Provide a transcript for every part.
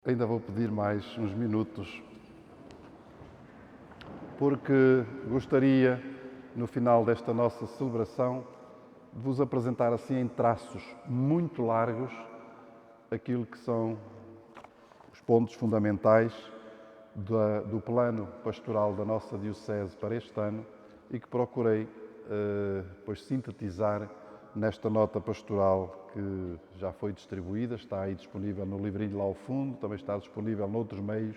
Ainda vou pedir mais uns minutos, porque gostaria, no final desta nossa celebração, de vos apresentar assim em traços muito largos aquilo que são os pontos fundamentais do plano pastoral da nossa Diocese para este ano e que procurei depois sintetizar nesta nota pastoral que já foi distribuída, está aí disponível no livrinho lá ao fundo, também está disponível noutros meios,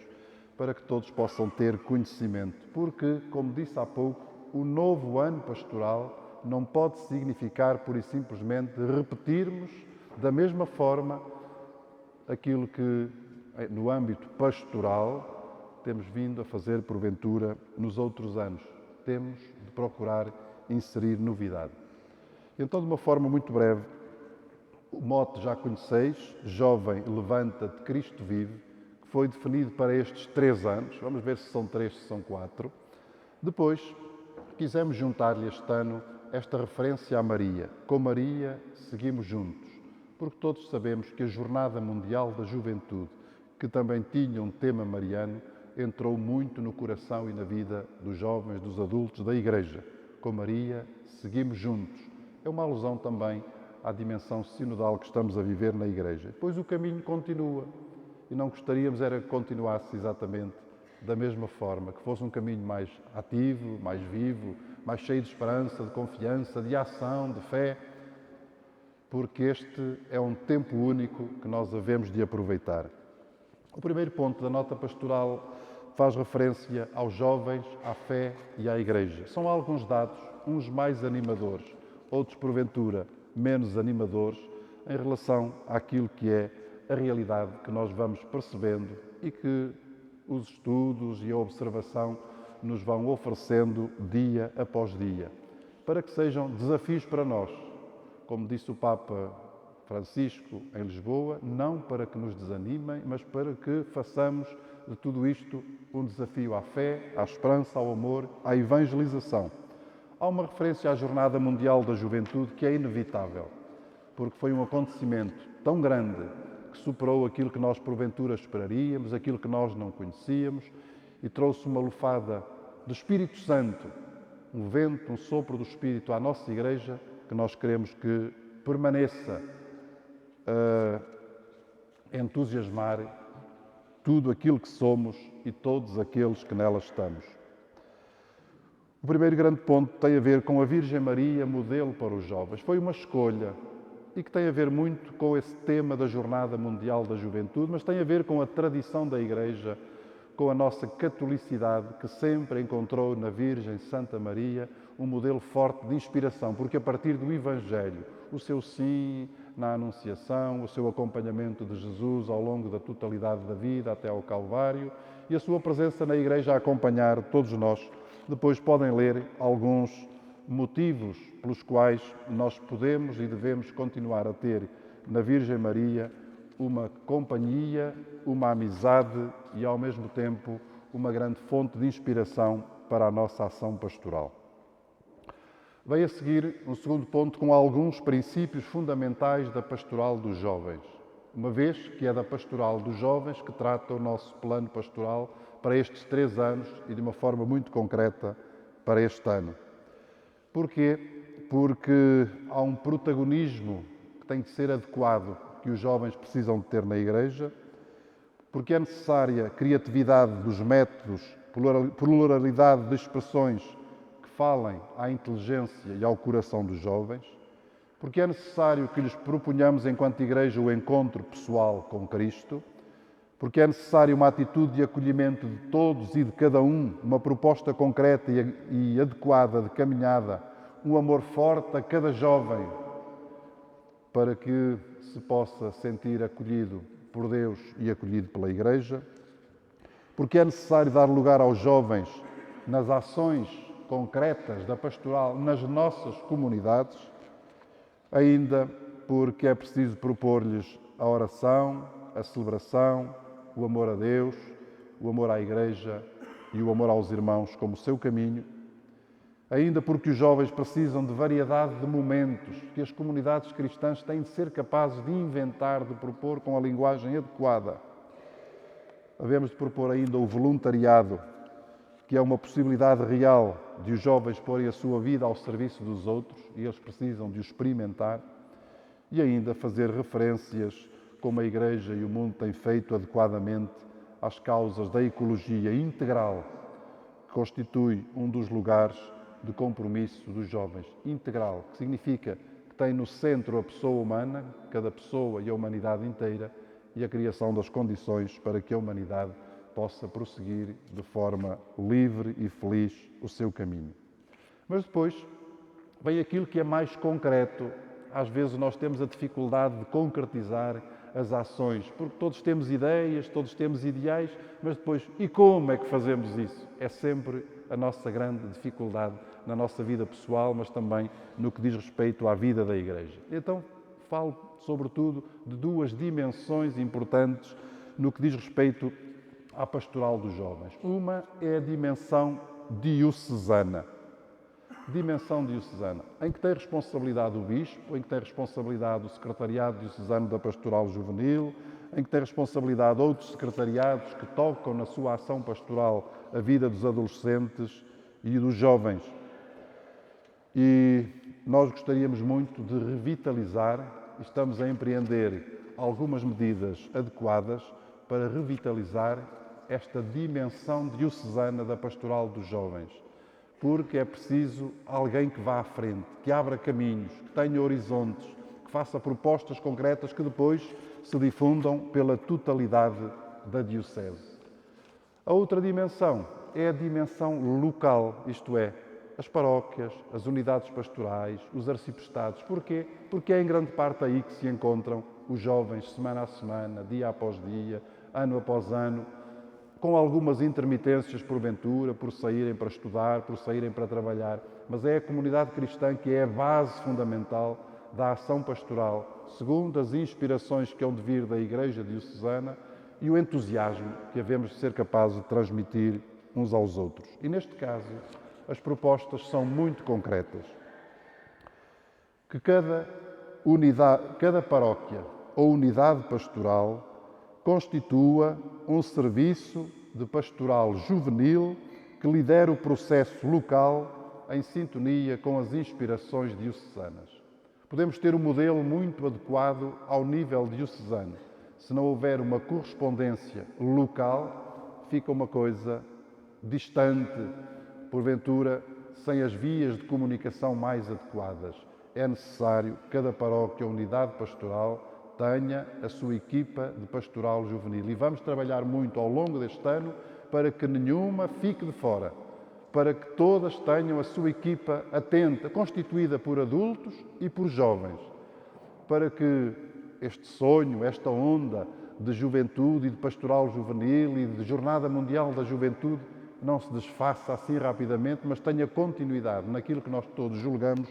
para que todos possam ter conhecimento. Porque, como disse há pouco, o novo ano pastoral não pode significar, pura e simplesmente, repetirmos da mesma forma aquilo que, no âmbito pastoral, temos vindo a fazer, porventura, nos outros anos. Temos de procurar inserir novidade. Então, de uma forma muito breve, o mote já conheceis, Jovem, levanta-te, Cristo vive, que foi definido para estes 3 anos. Vamos ver se são 3, se são 4. Depois, quisemos juntar-lhe este ano esta referência a Maria. Com Maria, seguimos juntos, porque todos sabemos que a Jornada Mundial da Juventude, que também tinha um tema mariano, entrou muito no coração e na vida dos jovens, dos adultos da Igreja. Com Maria, seguimos juntos. É uma alusão também à dimensão sinodal que estamos a viver na Igreja. Pois o caminho continua e não gostaríamos era que continuasse exatamente da mesma forma, que fosse um caminho mais ativo, mais vivo, mais cheio de esperança, de confiança, de ação, de fé, porque este é um tempo único que nós havemos de aproveitar. O primeiro ponto da nota pastoral faz referência aos jovens, à fé e à Igreja. São alguns dados, uns mais animadores, outros, porventura, menos animadores, em relação àquilo que é a realidade que nós vamos percebendo e que os estudos e a observação nos vão oferecendo dia após dia, para que sejam desafios para nós. Como disse o Papa Francisco em Lisboa, não para que nos desanimem, mas para que façamos de tudo isto um desafio à fé, à esperança, ao amor, à evangelização. Há uma referência à Jornada Mundial da Juventude que é inevitável, porque foi um acontecimento tão grande que superou aquilo que nós porventura esperaríamos, aquilo que nós não conhecíamos e trouxe uma lufada do Espírito Santo, um vento, um sopro do Espírito à nossa Igreja que nós queremos que permaneça a entusiasmar tudo aquilo que somos e todos aqueles que nela estamos. O primeiro grande ponto tem a ver com a Virgem Maria, modelo para os jovens. Foi uma escolha e que tem a ver muito com esse tema da Jornada Mundial da Juventude, mas tem a ver com a tradição da Igreja, com a nossa catolicidade, que sempre encontrou na Virgem Santa Maria um modelo forte de inspiração, porque a partir do Evangelho, o seu sim na Anunciação, o seu acompanhamento de Jesus ao longo da totalidade da vida até ao Calvário e a sua presença na Igreja a acompanhar todos nós, depois podem ler alguns motivos pelos quais nós podemos e devemos continuar a ter na Virgem Maria uma companhia, uma amizade e, ao mesmo tempo, uma grande fonte de inspiração para a nossa ação pastoral. Vem a seguir um segundo ponto com alguns princípios fundamentais da pastoral dos jovens, uma vez que é da pastoral dos jovens que trata o nosso plano pastoral para estes 3 anos e de uma forma muito concreta para este ano. Porquê? Porque há um protagonismo que tem que ser adequado, que os jovens precisam de ter na Igreja, porque é necessária criatividade dos métodos, pluralidade de expressões que falem à inteligência e ao coração dos jovens, porque é necessário que lhes proponhamos enquanto Igreja o encontro pessoal com Cristo, porque é necessário uma atitude de acolhimento de todos e de cada um, uma proposta concreta e adequada de caminhada, um amor forte a cada jovem, para que se possa sentir acolhido por Deus e acolhido pela Igreja, porque é necessário dar lugar aos jovens nas ações concretas da pastoral nas nossas comunidades, ainda porque é preciso propor-lhes a oração, a celebração, o amor a Deus, o amor à Igreja e o amor aos irmãos como seu caminho, ainda porque os jovens precisam de variedade de momentos que as comunidades cristãs têm de ser capazes de inventar, de propor com a linguagem adequada, Havemos de propor ainda o voluntariado, que é uma possibilidade real de os jovens porem a sua vida ao serviço dos outros e eles precisam de o experimentar. E ainda fazer referências, como a Igreja e o mundo têm feito adequadamente, às causas da ecologia integral, que constitui um dos lugares de compromisso dos jovens. Integral, que significa que tem no centro a pessoa humana, cada pessoa e a humanidade inteira, e a criação das condições para que a humanidade possa prosseguir de forma livre e feliz o seu caminho. Mas depois vem aquilo que é mais concreto. Às vezes nós temos a dificuldade de concretizar as ações, porque todos temos ideias, todos temos ideais, mas depois, e como é que fazemos isso? É sempre a nossa grande dificuldade na nossa vida pessoal, mas também no que diz respeito à vida da Igreja. Então, falo sobretudo de duas dimensões importantes no que diz respeito à pastoral dos jovens. Uma é a dimensão diocesana. Dimensão diocesana, em que tem responsabilidade o Bispo, em que tem responsabilidade o Secretariado Diocesano da Pastoral Juvenil, em que tem responsabilidade outros secretariados que tocam na sua ação pastoral a vida dos adolescentes e dos jovens. E nós gostaríamos muito de revitalizar, estamos a empreender algumas medidas adequadas para revitalizar esta dimensão diocesana da pastoral dos jovens. Porque é preciso alguém que vá à frente, que abra caminhos, que tenha horizontes, que faça propostas concretas que depois se difundam pela totalidade da Diocese. A outra dimensão é a dimensão local, isto é, as paróquias, as unidades pastorais, os arciprestados. Porquê? Porque é em grande parte aí que se encontram os jovens, semana a semana, dia após dia, ano após ano, com algumas intermitências porventura, por saírem para estudar, por saírem para trabalhar, mas é a comunidade cristã que é a base fundamental da ação pastoral, segundo as inspirações que hão de vir da Igreja Diocesana e o entusiasmo que havemos de ser capazes de transmitir uns aos outros. E neste caso, as propostas são muito concretas. Que cada paróquia ou unidade pastoral constitua um serviço de pastoral juvenil que lidera o processo local em sintonia com as inspirações diocesanas. Podemos ter um modelo muito adequado ao nível diocesano. Se não houver uma correspondência local, fica uma coisa distante, porventura, sem as vias de comunicação mais adequadas. É necessário que cada paróquia ou unidade pastoral tenha a sua equipa de pastoral juvenil. E vamos trabalhar muito ao longo deste ano para que nenhuma fique de fora, para que todas tenham a sua equipa atenta, constituída por adultos e por jovens, para que este sonho, esta onda de juventude e de pastoral juvenil e de Jornada Mundial da Juventude não se desfaça assim rapidamente, mas tenha continuidade naquilo que nós todos julgamos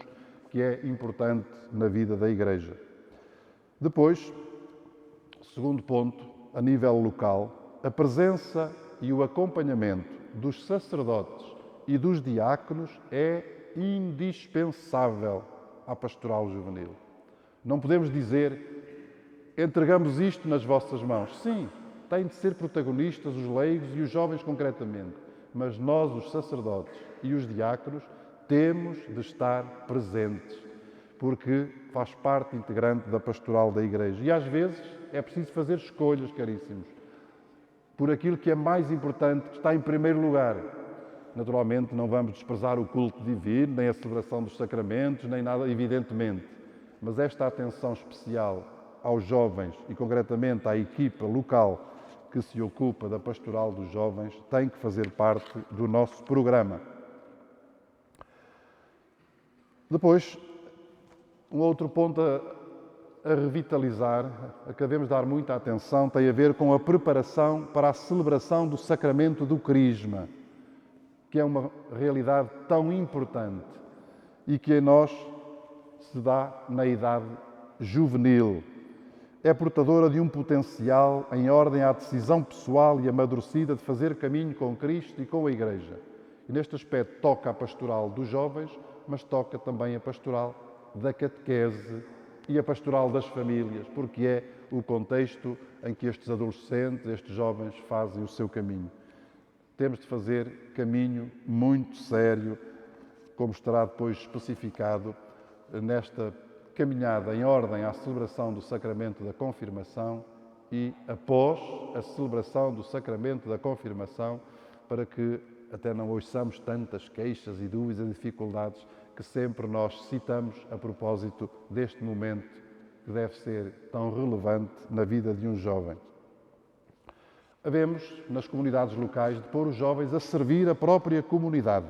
que é importante na vida da Igreja. Depois, segundo ponto, a nível local, a presença e o acompanhamento dos sacerdotes e dos diáconos é indispensável à pastoral juvenil. Não podemos dizer, entregamos isto nas vossas mãos. Sim, têm de ser protagonistas os leigos e os jovens concretamente, mas nós, os sacerdotes e os diáconos, temos de estar presentes, porque faz parte integrante da pastoral da Igreja. E às vezes é preciso fazer escolhas, caríssimos, por aquilo que é mais importante, que está em primeiro lugar. Naturalmente não vamos desprezar o culto divino, nem a celebração dos sacramentos, nem nada, evidentemente. Mas esta atenção especial aos jovens e concretamente à equipa local que se ocupa da pastoral dos jovens tem que fazer parte do nosso programa. Depois, um outro ponto a revitalizar, a que devemos dar muita atenção, tem a ver com a preparação para a celebração do sacramento do Crisma, que é uma realidade tão importante e que em nós se dá na idade juvenil. É portadora de um potencial em ordem à decisão pessoal e amadurecida de fazer caminho com Cristo e com a Igreja. E neste aspecto toca a pastoral dos jovens, mas toca também a pastoral da catequese e a pastoral das famílias, porque é o contexto em que estes adolescentes, estes jovens fazem o seu caminho. Temos de fazer caminho muito sério, como estará depois especificado nesta caminhada em ordem à celebração do sacramento da confirmação e após a celebração do sacramento da confirmação, para que até não ouçamos tantas queixas e dúvidas e dificuldades que sempre nós citamos a propósito deste momento que deve ser tão relevante na vida de um jovem. Havemos, nas comunidades locais, de pôr os jovens a servir a própria comunidade,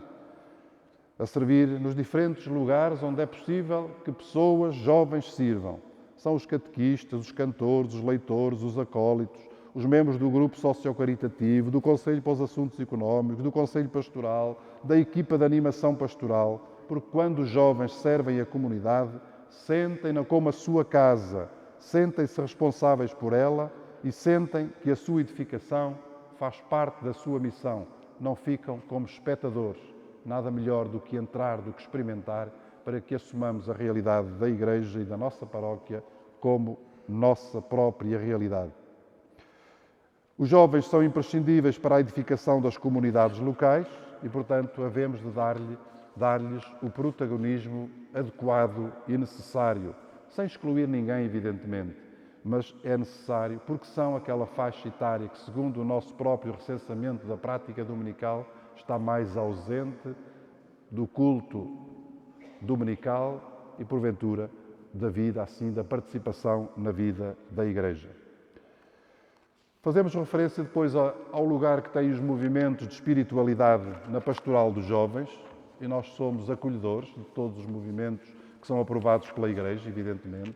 a servir nos diferentes lugares onde é possível que pessoas jovens sirvam. São os catequistas, os cantores, os leitores, os acólitos, os membros do grupo socio-caritativo, do Conselho para os Assuntos Económicos, do Conselho Pastoral, da equipa de animação pastoral, porque quando os jovens servem a comunidade, sentem-na como a sua casa, sentem-se responsáveis por ela e sentem que a sua edificação faz parte da sua missão. Não ficam como espectadores. Nada melhor do que entrar, do que experimentar, para que assumamos a realidade da Igreja e da nossa paróquia como nossa própria realidade. Os jovens são imprescindíveis para a edificação das comunidades locais e, portanto, havemos de dar-lhes o protagonismo adequado e necessário, sem excluir ninguém, evidentemente, mas é necessário porque são aquela faixa etária que, segundo o nosso próprio recenseamento da prática dominical, está mais ausente do culto dominical e, porventura, da vida, assim, da participação na vida da Igreja. Fazemos referência depois ao lugar que têm os movimentos de espiritualidade na pastoral dos jovens, e nós somos acolhedores de todos os movimentos que são aprovados pela Igreja, evidentemente,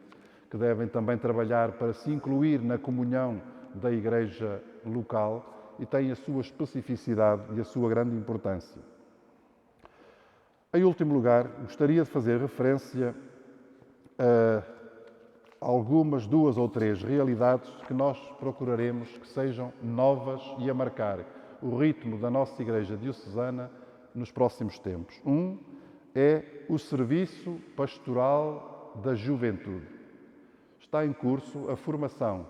que devem também trabalhar para se incluir na comunhão da Igreja local e têm a sua especificidade e a sua grande importância. Em último lugar, gostaria de fazer referência a algumas, 2 ou 3 realidades que nós procuraremos que sejam novas e a marcar o ritmo da nossa Igreja diocesana nos próximos tempos. Um é o serviço pastoral da juventude. Está em curso a formação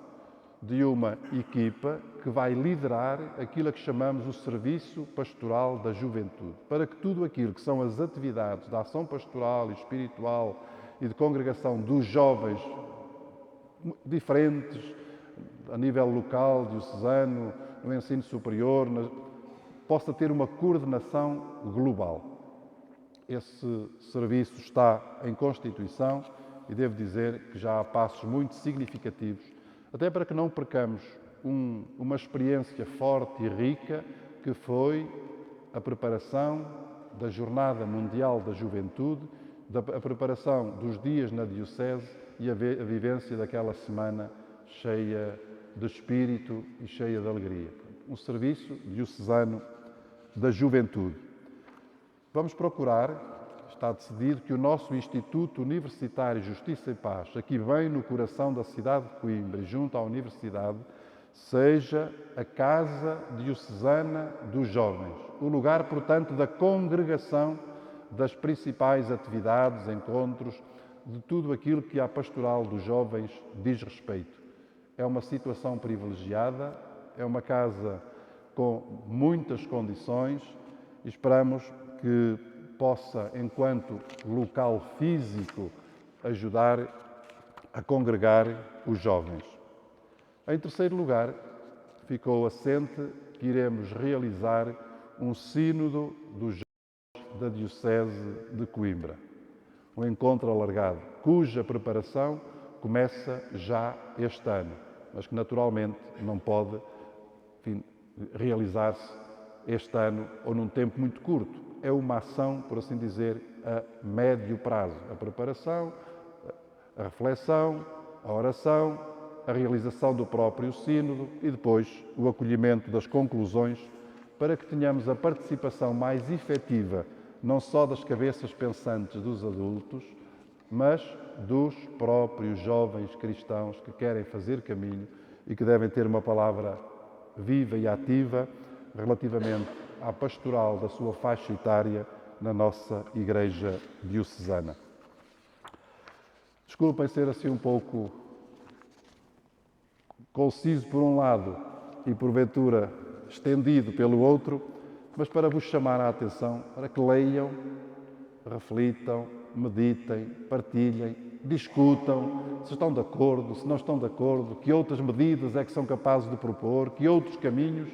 de uma equipa que vai liderar aquilo a que chamamos o serviço pastoral da juventude, para que tudo aquilo que são as atividades da ação pastoral e espiritual e de congregação dos jovens diferentes, a nível local, diocesano, no ensino superior, possa ter uma coordenação global. Esse serviço está em constituição e devo dizer que já há passos muito significativos, até para que não percamos uma experiência forte e rica que foi a preparação da Jornada Mundial da Juventude, a preparação dos dias na Diocese e a vivência daquela semana cheia de espírito e cheia de alegria. Um serviço diocesano da juventude. Vamos procurar, está decidido, que o nosso Instituto Universitário Justiça e Paz, aqui bem no coração da cidade de Coimbra, junto à Universidade, seja a Casa Diocesana dos Jovens, o lugar, portanto, da congregação das principais atividades, encontros, de tudo aquilo que à pastoral dos jovens diz respeito. É uma situação privilegiada, é uma casa com muitas condições e esperamos que possa, enquanto local físico, ajudar a congregar os jovens. Em terceiro lugar, ficou assente que iremos realizar um sínodo dos jovens da Diocese de Coimbra, um encontro alargado, cuja preparação começa já este ano, mas que naturalmente não pode realizar-se este ano ou num tempo muito curto. É uma ação, por assim dizer, a médio prazo. A preparação, a reflexão, a oração, a realização do próprio sínodo e depois o acolhimento das conclusões para que tenhamos a participação mais efetiva, não só das cabeças pensantes dos adultos, mas dos próprios jovens cristãos que querem fazer caminho e que devem ter uma palavra viva e ativa relativamente à pastoral da sua faixa etária na nossa Igreja diocesana. Desculpem ser assim um pouco conciso por um lado e porventura estendido pelo outro, mas para vos chamar a atenção para que leiam, reflitam, meditem, partilhem, discutam, se estão de acordo, se não estão de acordo, que outras medidas é que são capazes de propor, que outros caminhos.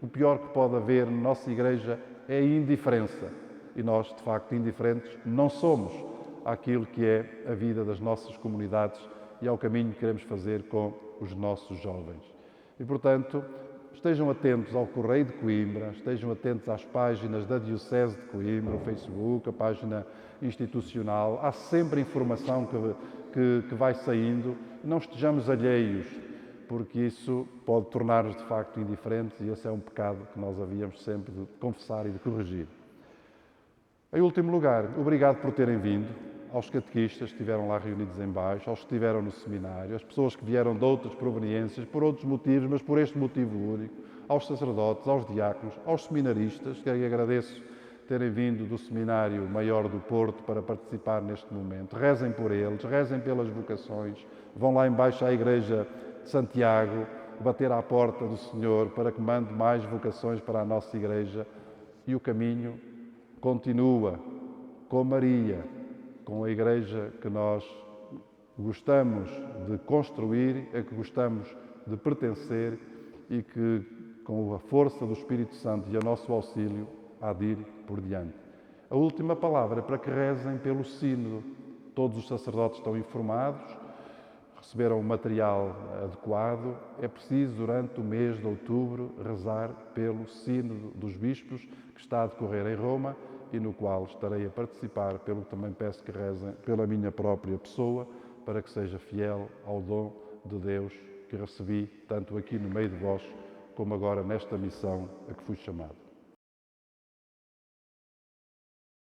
O pior que pode haver na nossa Igreja é a indiferença. E nós, de facto, indiferentes não somos àquilo que é a vida das nossas comunidades e ao caminho que queremos fazer com os nossos jovens. E, portanto, estejam atentos ao Correio de Coimbra, estejam atentos às páginas da Diocese de Coimbra, o Facebook, a página institucional. Há sempre informação que vai saindo. Não estejamos alheios, porque isso pode tornar-nos de facto indiferentes e esse é um pecado que nós havíamos sempre de confessar e de corrigir. Em último lugar, obrigado por terem vindo, aos catequistas que estiveram lá reunidos em baixo, aos que estiveram no seminário, às pessoas que vieram de outras proveniências, por outros motivos, mas por este motivo único, aos sacerdotes, aos diáconos, aos seminaristas, que agradeço terem vindo do Seminário Maior do Porto para participar neste momento. Rezem por eles, rezem pelas vocações, vão lá embaixo à Igreja de Santiago, bater à porta do Senhor para que mande mais vocações para a nossa Igreja e o caminho continua com Maria, com a Igreja que nós gostamos de construir, a que gostamos de pertencer e que, com a força do Espírito Santo e a nosso auxílio, há de ir por diante. A última palavra é para que rezem pelo sínodo. Todos os sacerdotes estão informados, receberam o material adequado. É preciso, durante o mês de outubro, rezar pelo sínodo dos bispos, que está a decorrer em Roma e no qual estarei a participar, pelo que também peço que rezem pela minha própria pessoa, para que seja fiel ao dom de Deus que recebi, tanto aqui no meio de vós, como agora nesta missão a que fui chamado.